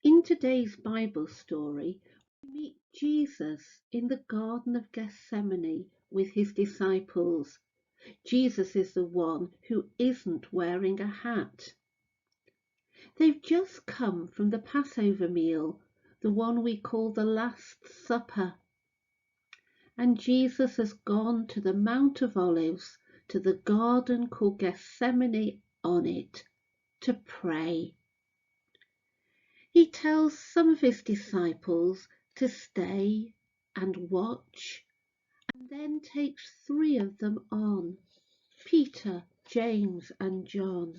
In today's Bible story, we meet Jesus in the Garden of Gethsemane with his disciples. Jesus is the one who isn't wearing a hat. They've just come from the Passover meal, the one we call the Last Supper. And Jesus has gone to the Mount of Olives, to the garden called Gethsemane on it, to pray. He tells some of his disciples to stay and watch, and then takes three of them on, Peter, James and John.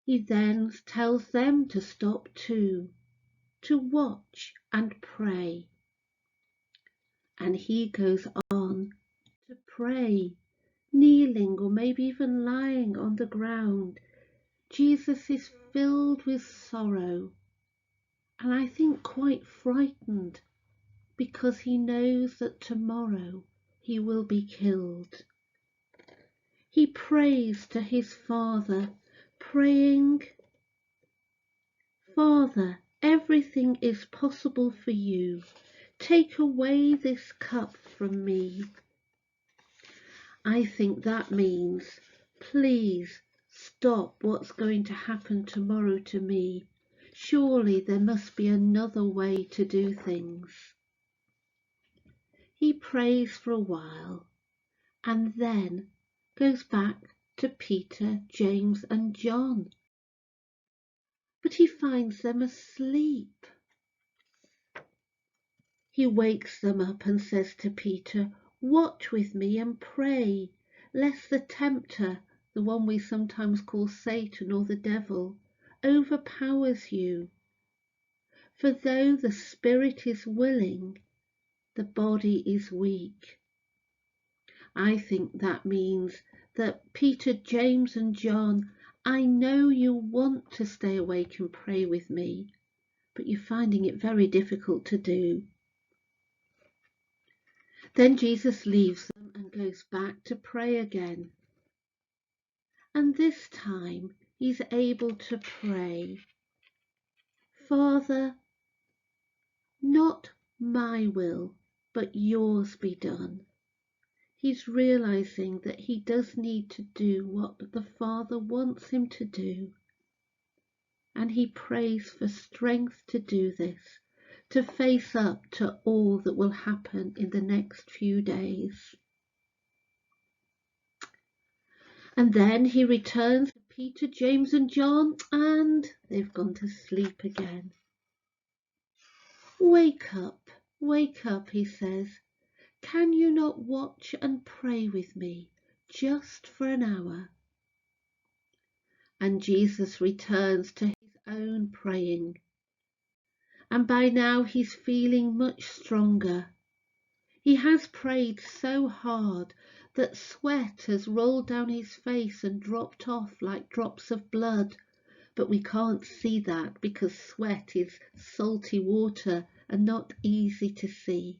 He then tells them to stop too, to watch and pray. And he goes on to pray, kneeling or maybe even lying on the ground. Jesus is filled with sorrow, and I think quite frightened, because he knows that tomorrow he will be killed. He prays to his Father, praying, "Father, everything is possible for you. Take away this cup from me." I think that means, please stop what's going to happen tomorrow to me. Surely there must be another way to do things. He prays for a while and then goes back to Peter, James and John. But he finds them asleep. He wakes them up and says to Peter, "Watch with me and pray, lest the tempter," the one we sometimes call Satan or the devil, "overpowers you. For though the spirit is willing, the body is weak." I think that means that Peter, James and John, I know you want to stay awake and pray with me, but you're finding it very difficult to do. Then Jesus leaves them and goes back to pray again. And this time he's able to pray, "Father, not my will, but yours be done." He's realizing that he does need to do what the Father wants him to do. And he prays for strength to do this, to face up to all that will happen in the next few days. And then he returns to Peter, James and John, and they've gone to sleep again. wake up, he says. "Can you not watch and pray with me just for an hour?" And Jesus returns to his own praying. And by now he's feeling much stronger. He has prayed so hard that sweat has rolled down his face and dropped off like drops of blood. But we can't see that because sweat is salty water and not easy to see.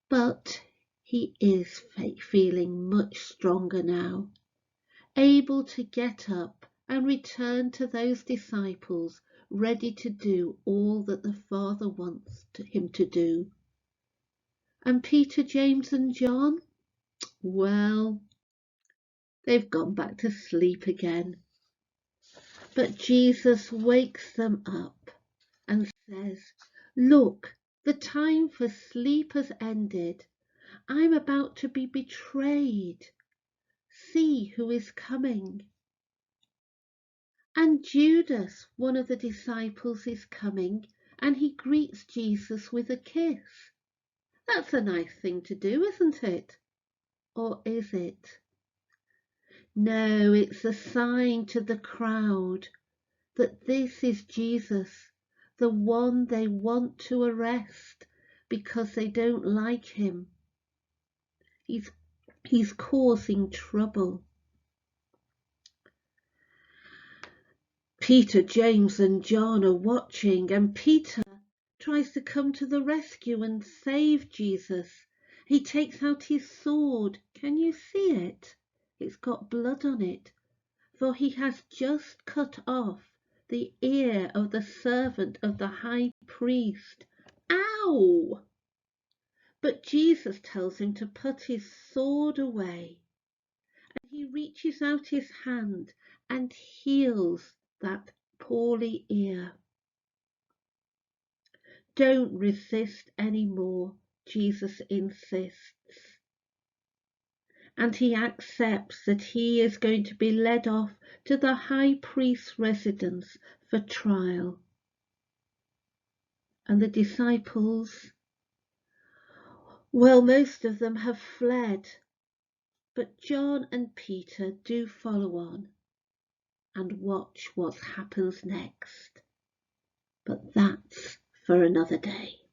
But he is feeling much stronger now, able to get up and return to those disciples, ready to do all that the Father wants him to do. And Peter, James and John, well, they've gone back to sleep again. But Jesus wakes them up and says, "Look, the time for sleep has ended. I'm about to be betrayed. See who is coming." And Judas, one of the disciples, is coming, and he greets Jesus with a kiss. That's a nice thing to do, isn't it? Or is it? No, it's a sign to the crowd that this is Jesus, the one they want to arrest because they don't like him. He's causing trouble. Peter, James and John are watching, and Peter tries to come to the rescue and save Jesus. He takes out his sword. Can you see it? It's got blood on it, for he has just cut off the ear of the servant of the high priest. Ow! But Jesus tells him to put his sword away, and he reaches out his hand and heals that poorly ear. Don't resist anymore, Jesus insists. And he accepts that he is going to be led off to the high priest's residence for trial. And the disciples, well, most of them have fled, but John and Peter do follow on and watch what happens next. But that's for another day.